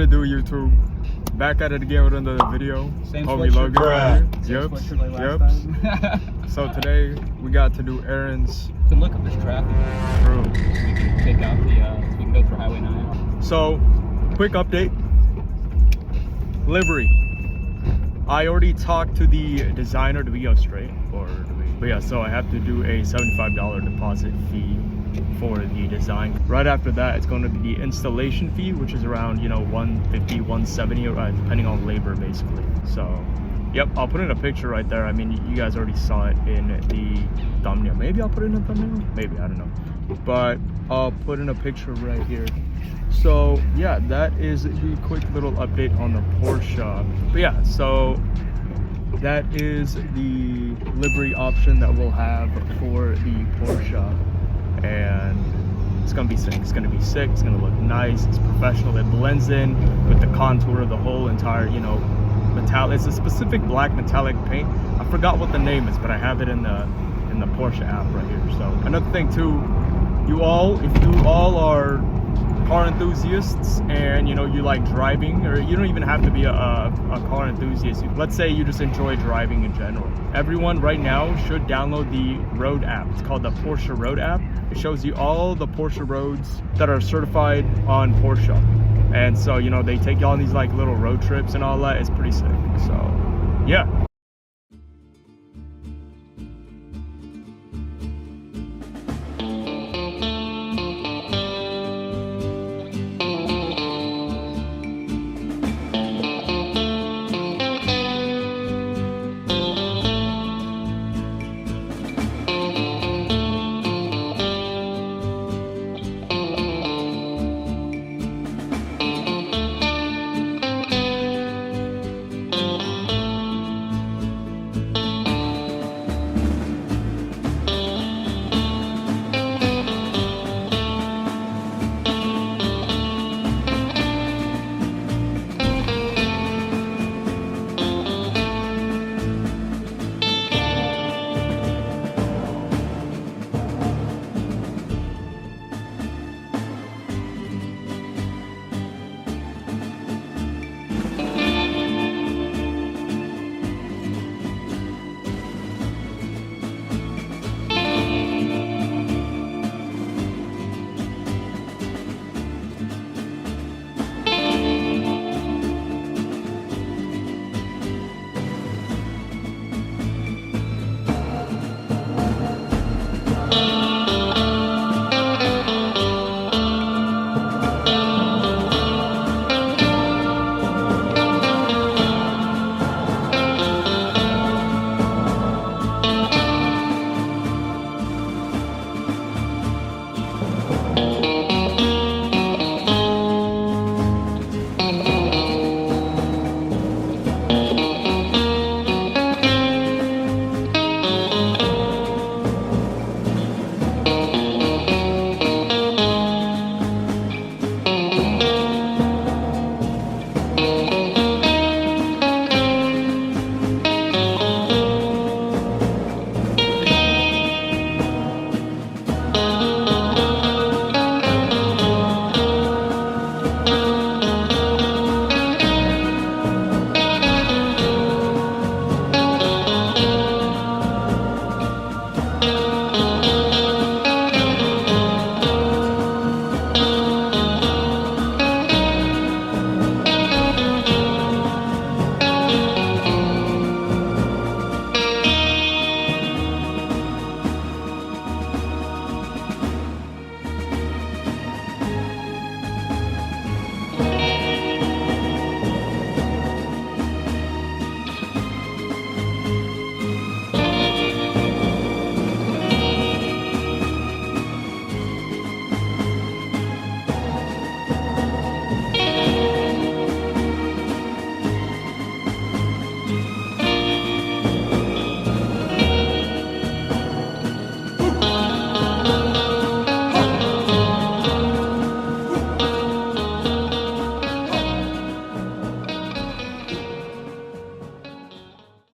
it do, YouTube? Back at it again with another video. Same Homie Logan right here. Yep. So today we got to do errands. To look up this traffic. True. We can take out the, so we can go through Highway 9. So, quick update. Livery. I already talked to the designer. Do we go straight? Or do we? But yeah, so I have to do a $75 deposit fee for the design. Right after that, it's going to be the installation fee, which is around, you know, $150, $170, depending on labor, basically. So, yep, I'll put in a picture right there. I mean, you guys already saw it in the thumbnail. Maybe I'll put it in the thumbnail. Maybe, I don't know. But I'll put in a picture right here. So yeah, that is the quick little update on the Porsche. But yeah, so that is the livery option that we'll have for the Porsche, and it's gonna be sick. It's gonna be sick. It's gonna look nice. It's professional. It blends in with the contour of the whole entire, you know, metallic. It's a specific black metallic paint. I forgot what the name is, but I have it in the Porsche app right here. So another thing too, if you all are car enthusiasts and you know you like driving, or you don't even have to be a car enthusiast, let's say you just enjoy driving in general, everyone right now should download the Road App. It's called the Porsche Road App. It shows you all the Porsche roads that are certified on Porsche, and so you know they take you on these like little road trips and all that. It's pretty sick. So yeah,